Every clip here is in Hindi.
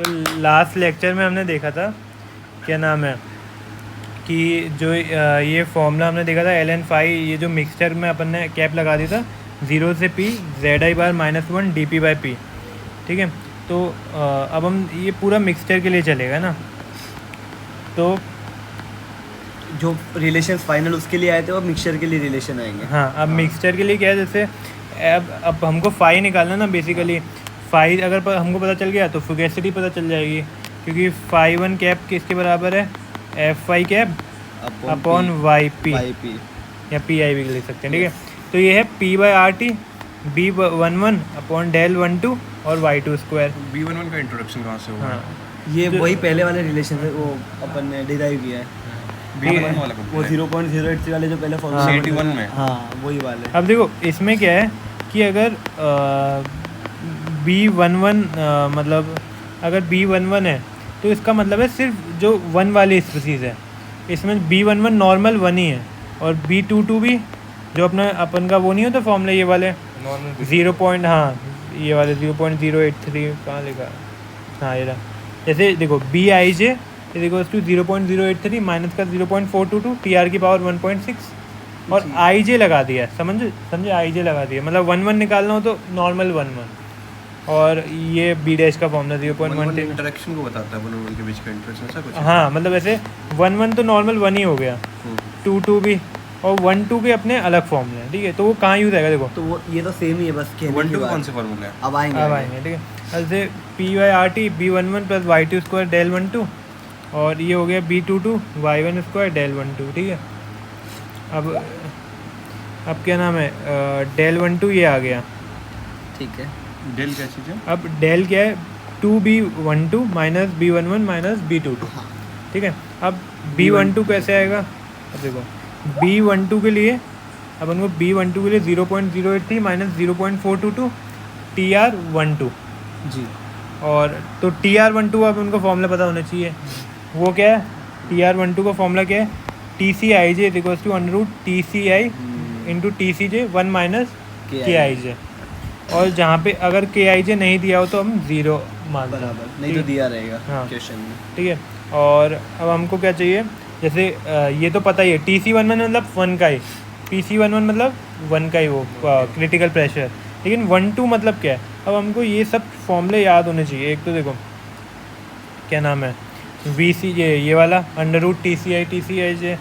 तो लास्ट लेक्चर में हमने देखा था क्या नाम है कि जो ये फॉर्मूला हमने देखा था ln फाई, ये जो मिक्सचर में अपन ने कैप लगा दी था 0 से p ZI/-1 dp/p, ठीक है। तो अब हम ये पूरा मिक्सचर के लिए चलेगा ना, तो जो रिलेशन फाइनल उसके लिए आए थे वो मिक्सचर के लिए रिलेशन आएंगे। हाँ, अब मिक्सचर के लिए क्या है, जैसे अब हमको फाई निकालना ना, बेसिकली फाई अगर हमको पता चल गया तो फुगेसिटी पता चल जाएगी, क्योंकि फाई 1 कैप किसके बराबर है, F Y cap upon Y P या पी आई भी लिख सकते हैं, ठीक है। तो ये है P/RT B11 अपॉन डेल 12 और Y2 स्क्वायर। B11 का इंट्रोडक्शन कहाँ से हुआ? हाँ, ये वही पहले वाले रिलेशन है, वो अपन ने डिराइव किया है। B11 वाला वो 0.083 वाले जो पहले फॉर्मूला 81 में। हाँ वही वाले। अब देखो इसमें क्या है कि अगर B11 मतलब अगर B11 है तो इसका मतलब है सिर्फ जो 1 वाली स्पीसीज़ है, इसमें B11 नॉर्मल 1 ही है, और B22 भी जो अपना अपन का वो नहीं होता फॉर्मूला ये वाले नॉर्मल 0. हाँ ये वाले 0.083 कहाँ लिखा है, हाँ ये रहा। जैसे देखो BIJ is equals to 0.083 minus का 0.422 TR की पावर 1.6 और IJ लगा दिया है, समझे IJ लगा दिया, मतलब 1 निकालना हो तो नॉर्मल 1 और ये B डैश का फॉर्मूला 0.1 इंटरेक्शन को बताता है दोनों के बीच का इंटरेक्शन, ऐसा कुछ? हाँ मतलब ऐसे 1 तो नॉर्मल 1 ही हो गया, 2 भी, और 1-2 के अपने अलग फॉर्मूले हैं, ठीक है। तो वो कहाँ यूज़ आएगा देखो, तो वो ये तो सेम ही है, बस 1-2 कौन से फॉर्मूले हैं? अब आएंगे, ठीक है। जैसे P/RT B11 plus Y2 square del 12 और ये हो गया B22 Y1 स्क्वायर डेल 12, ठीक है। अब क्या नाम है, डेल 12 ये आ गया, ठीक है। डेल क्या चीज़ है? अब डेल क्या है, 2B12 minus B11 minus B22, ठीक है। अब B12 कैसे आएगा, अब देखो B12 के लिए अपन को B12 के लिए 0.083 माइनस 0.422 TR12 जी। और तो TR12 अब उनको फॉर्मूला पता होना चाहिए, वो क्या है, TR12 का फॉर्मूला क्या है, TCIJ is equals to under root TCI into TCJ 1 minus KIJ, और जहाँ पे अगर KIJ नहीं दिया हो तो हम 0 मान लें, बराबर, नहीं तो दिया रहेगा हाँ। क्वेश्चन में, ठीक है। और अब हमको क्या चाहिए, जैसे ये तो पता ही है TC11 मतलब 1 का ही, PC11 मतलब 1 का ही वो क्रिटिकल प्रेशर, लेकिन 1-2 मतलब क्या है, अब हमको ये सब फॉर्मूले याद होने चाहिए। एक तो देखो क्या नाम है VC, ये वाला अंडर रूट TCIJ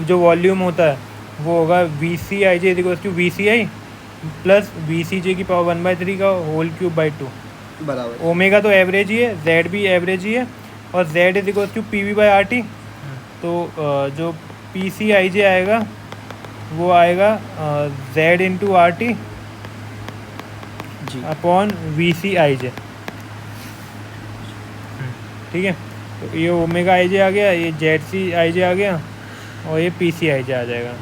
जो वॉल्यूम होता है वो होगा VCIJ is equals to VCI plus VCJ की पावर 1/3 का होल क्यूब बाई 2, बराबर। ओमेगा तो एवरेज ही है, Z भी एवरेज ही है, और Z is equals to PV/RT। तो जो PCIJ आएगा वो आएगा Z इंटू RT जी अपॉन VCIJ, ठीक है। तो ये ओमेगा IJ आ गया, ये ZCIJ आ गया, और ये PCIJ आ जाएगा,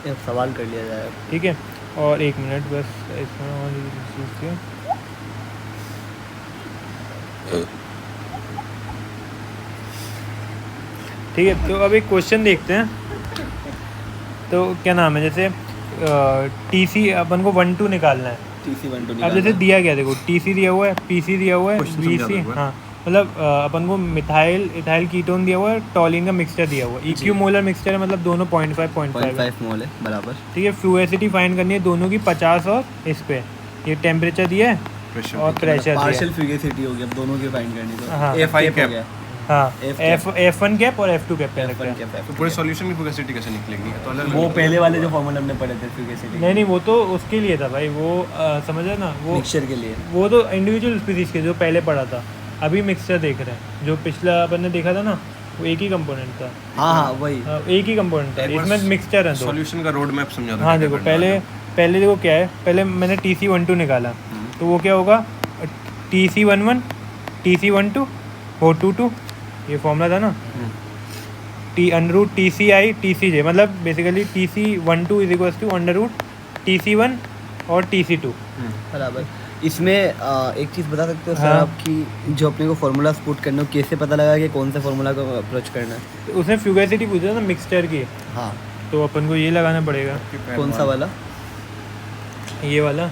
एक सवाल कर लिया जाएगा, ठीक है। और 1 मिनट बस इसमें और चीज़ की, ठीक है। तो अब एक क्वेश्चन देखते हैं, तो क्या नाम है, जैसे TC अपन को 1-2 निकालना है, TC12 अब जैसे दिया गया देखो TC दिया हुआ है, PC दिया हुआ है, VC, हाँ मतलब अपन को मिथाइल इथाइल कीटोन दिया हुआ है, टॉलिन का मिक्सचर दिया हुआ है, इक्यू मोलर मिक्सचर है, मतलब दोनों 0.5 मोल है, बराबर। ठीक है। फ्लूइडिटी फाइंड करनी है दोनों की 50 और इस पे ये टेम्परेचर दिया है और प्रेशर दिया है, पार्शियल फ्यूगेसिटी हो गया, अब दोनों की फाइंड करनी तो हाँ। F5 हो गया, हाँ F1 कैप और F2 कैप पे लगता है। तो पूरे सॉल्यूशन की फ्यूगेसिटी कैसे निकलेगी? तो अलग वो पहले वाले जो फॉर्मूला हमने पढ़े थे फ्यूगेसिटी, नहीं वो तो उसके लिए था भाई, वो समझे ना, वो मिक्सचर के लिए। वो तो इंडिविजुअल स्पीसीज के जो पहले पढ़ा था, अभी मिक्सचर देख रहे हैं, जो पिछला अपन ने देखा था ना वो एक ही कंपोनेंट था, हाँ वही एक ही कंपोनेंट था, इसमें मिक्सचर है दो। सॉल्यूशन का रोड मैप समझा दो। हाँ देखो पहले देखो क्या है, पहले मैंने TC12 निकाला, तो वो क्या होगा TC11 TC12 O22, ये फॉर्मूला था ना, अंडर रूट TCI TCJ, मतलब basically TC12 is equals to under root TC1 और TC2, बराबर। इसमें एक चीज़ बता सकते हो सर हाँ। आप कि जो अपने को फार्मूला पुट करना हो कैसे पता लगा कि कौन से फार्मूला को अप्रोच करना है? तो उसने फ्यूगेसिटी पूछा था मिक्सचर की, हाँ, तो अपन को ये लगाना पड़ेगा, कौन सा वाला? ये वाला,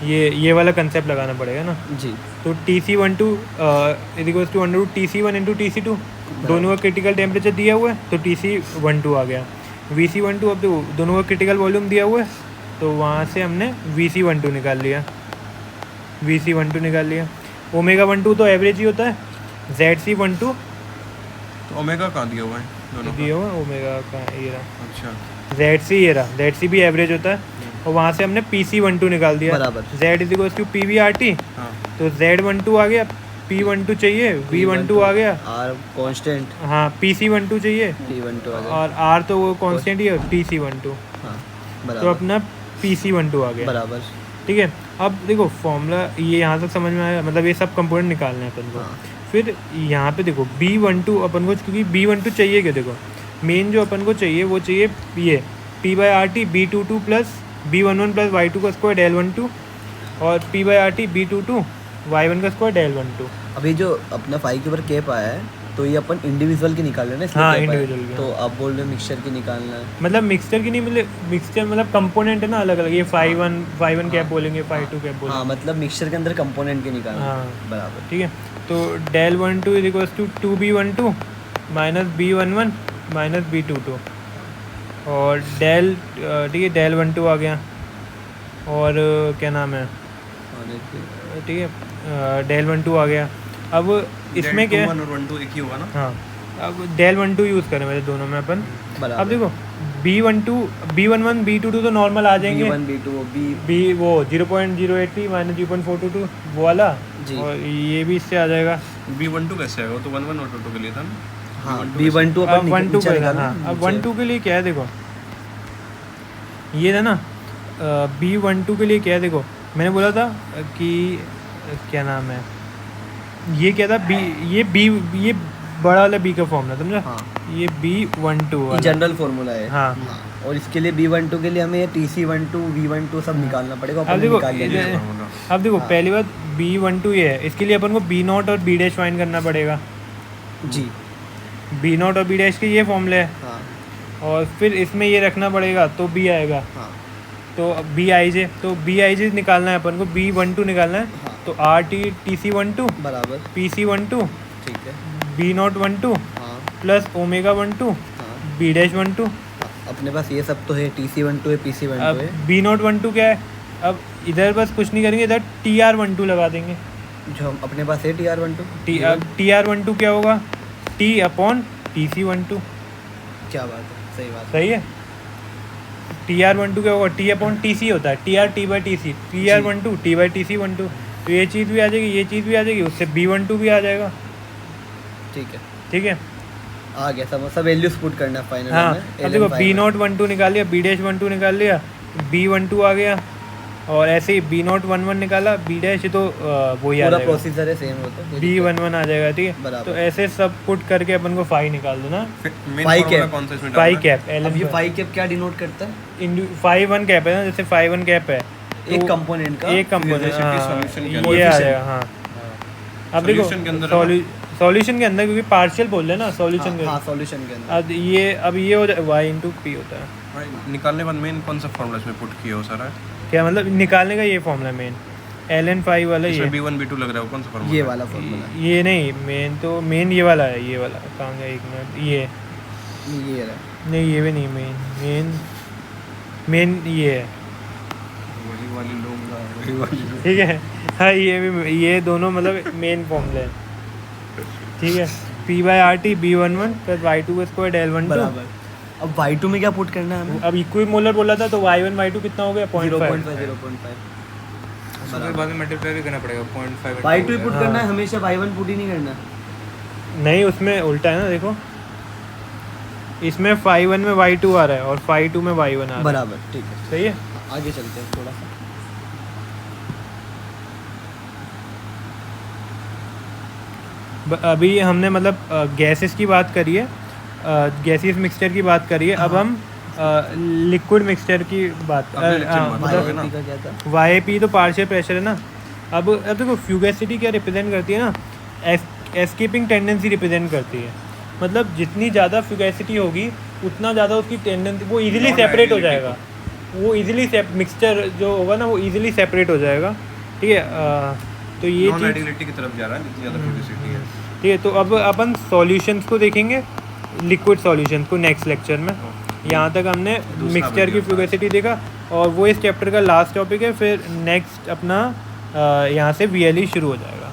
ये वाला कंसेप्ट लगाना पड़ेगा ना। जी तो TC12 equals to under root TC1 into TC2, दोनों का क्रिटिकल टेम्परेचर दिया हुआ है तो TC12 आ गया। VC12 अब देखो दोनों का क्रिटिकल वॉल्यूम दिया हुआ है तो वहाँ से हमने VC12 निकाल लिया, VC12 निकाल लिया। ओमेगा 12 तो एवरेज ही होता है, ZC12 तो ओमेगा कहाँ दिया हुआ है दोनों दिया हुआ है, ओमेगा का ये रहा, का? अच्छा ZC ये रहा, ZC भी एवरेज होता है और वहाँ से हमने PC12 निकाल दिया। बराबर। Z is equals to PVRT, हाँ तो Z12 आ गया, P12 चाहिए, V12 आ गया, आर कांस्टेंट, हाँ PC12 चाहिए P12 आ गया। और R तो वो कांस्टेंट ही है, TC12, हाँ तो बराबर अपना PC12 आ गया। बराबर। ठीक है, अब देखो फॉर्मूला ये यहाँ तक समझ में आया, मतलब ये सब कंपोनेंट निकालने हैं अपन को। हाँ फिर यहाँ पे देखो B12 अपन को, क्योंकि B12 चाहिए क्या, देखो मेन जो अपन को चाहिए वो चाहिए ये P/RT B22 plus B11 plus Y2 का स्क्वायर L12 और P/RT B22 Y1 का स्क्वायर L12। अभी जो अपना 5 के ऊपर कैप आया है तो ये अपन इंडिविजुअल की निकाल रहे हैं ना, इसलिए हाँ, cap आया है। individual की, तो आप बोल रहे हो मिक्सचर की निकालना है। मतलब मिक्सचर की नहीं, मतलब मिक्सचर मतलब कंपोनेंट है ना अलग अलग, ये 5-1 कैप बोलेंगे, 5-2 कैप बोलेंगे। हाँ मतलब मिक्सचर के अंदर कंपोनेंट के निकालना है। हाँ। बराबर। ठीक है, तो Del12 is equals to 2B12 minus B11 minus B22 और ठीक है Del12 आ गया और क्या नाम है, और एक ठीक है Del12 आ गया। अब इसमें क्या है, 1 और 1 2 एक ही होगा ना? हाँ अब Del12 यूज़ करें मेरे दोनों में अपन। बराबर। अब देखो B12 B11 B22 तो नॉर्मल आ जाएंगे, B1 B2 B बी वो 0.083 माइनस 0.422 वो वाला, जी। और ये भी इससे आ जाएगा। B12 कैसे आएगा? वो तो 1 1 और 2 2 के लिए था ना? हाँ B12 B12 अब अपन 1-2 नीचे का निकालना हाँ, है, अब नीचे। 1-2 के लिए क्या है, देखो ये था ना B12 के लिए क्या है, देखो मैंने बोला था कि क्या नाम है, ये क्या था ये बड़ा वाला B का फॉर्मूला समझा, हाँ ये B12 ये वाला, जनरल फॉर्मूला है। हाँ। और इसके लिए B12 के लिए हमें TC12 V12 सब निकालना पड़ेगा, अब अपन देखो निकाल लेंगे। ये फॉर्मूला। अब देखो हाँ। पहली बात B12 ये है, इसके लिए अपन को B0 और B' फाइंड करना पड़ेगा। जी B0 और B' के ये फॉर्मूले है हाँ और फिर इसमें ये रखना पड़ेगा तो B आएगा, हाँ तो BIJ, तो BIJ निकालना है अपन को, B12 निकालना है, हाँ। तो RT TC12 बराबर। PC12 ठीक है। B012 हाँ प्लस ओमेगा 12 हाँ B'12। हाँ, अपने पास ये सब तो है, TC12 है PC12 अब है। B012 क्या है, अब इधर बस कुछ नहीं करेंगे, इधर TR12 लगा देंगे। जो हम अपने पास है TR12 अब TR12 क्या होगा, T अपॉन TC12, क्या बात है, सही बात है। सही है। TR12 क्या होगा, T अपॉन TC होता है, TR T/TC, TR12 T/TC12, तो ये चीज़ भी आ जाएगी, ये चीज़ भी आ जाएगी, उससे B12 भी आ जाएगा। ठीक है, ठीक है, आ गया सब वैल्यूज पुट करना है फाइनल हाँ। में। अब देखो B012 निकाल लिया, B'12 निकाल लिया, B12 आ गया और ऐसे ही B011 निकाला, B' तो वही आ पूरा जाएगा, प्रोसीजर है सेम होता है। B11 आ जाएगा। ठीक है, बराबर। तो ऐसे सब पुट करके अपन को फाई निकाल दो ना, मेन Phi फॉर्मूला cap। कौन सा इसमें फाई डालना है? कैप अब ये LN 5 कैप क्या डिनोट करता है? 5-1 कैप है ना, जैसे 5-1 कैप है एक तो कंपोनेंट का एक कंपोनेंट, Electricity हाँ solution के ये अंदर। आ जाएगा, हाँ। अब देखो Solution के अंदर है ना? सॉल्यूशन के अंदर, क्योंकि पार्शियल बोल रहे हैं ना सॉल्यूशन के हाँ अंदर। सॉल्यूशन के अंदर। अब ये हो जाए y/p होता है। भाई, निकालने के बाद मेन कौन सा फॉर्मूला इसमें पुट किया हो सारा? क्या मतलब निकालने का ये फॉर्मूला मेन LN5 वाला इसमें ये B1 B2 लग रहा है, वो कौन सा फॉर्मूला? ये वाला फॉर्मूला ये नहीं, मेन ये वाला है, ये वाला कहाँ गया, एक मिनट, ये ये रहा। नहीं, ये भी नहीं, मेन ये है, वही वाली लूंगा, वही वाली। ठीक है। हाँ ये दोनों मतलब मेन फॉर्मूले हैं। ठीक है, P/RT B11 प्लस Y2 का स्क्वायर L12। बराबर। अब Y2 में क्या पुट करना है हमें? अब इक्विमोलर बोला था तो Y1 Y2 कितना हो गया, 0.5। 0.5। बाद में मल्टीप्लाई भी करना पड़ेगा 0.5 Y2 ही पुट हाँ। करना है हमेशा, Y1 पुट ही नहीं करना। नहीं, उसमें उल्टा है ना, देखो इसमें 5-1 में Y2 आ रहा है और 5-2 में Y1 आ रहा है, बराबर, ठीक है। सही है। आगे चलते हैं थोड़ा सा। अभी हमने मतलब गैसेस की बात करी है, गैसियस मिक्सचर की बात करी है, अब हम लिक्विड मिक्सचर की बात अगले lecture में बात मतलब करेंगे ना। YP का क्या था? YAP तो पार्शियल प्रेशर है ना। अब देखो फ्यूगेसिटी क्या रिप्रेजेंट करती है ना, एस्केपिंग टेंडेंसी रिप्रेजेंट करती है। मतलब जितनी ज़्यादा फ्यूगेसिटी होगी उतना ज़्यादा उसकी टेंडेंसी, वो इजीली सेपरेट हो जाएगा, वो इजीली मिक्सचर जो होगा ना वो इजीली सेपरेट हो जाएगा, ठीक है। तो ये नॉन चीज़ आइडियलिटी की तरफ जा रहा है जितनी ज़्यादा फ्लूइडिटी है। ठीक है। तो अब अपन सॉल्यूशंस को देखेंगे, लिक्विड सॉल्यूशंस को नेक्स्ट लेक्चर में। यहाँ तक हमने दूसरा मिक्सचर की वीडियो था। फ्लूइडिटी देखा और वो इस चैप्टर का लास्ट टॉपिक है। फिर नेक्स्ट अपना यहाँ से VLE शुरू हो जाएगा।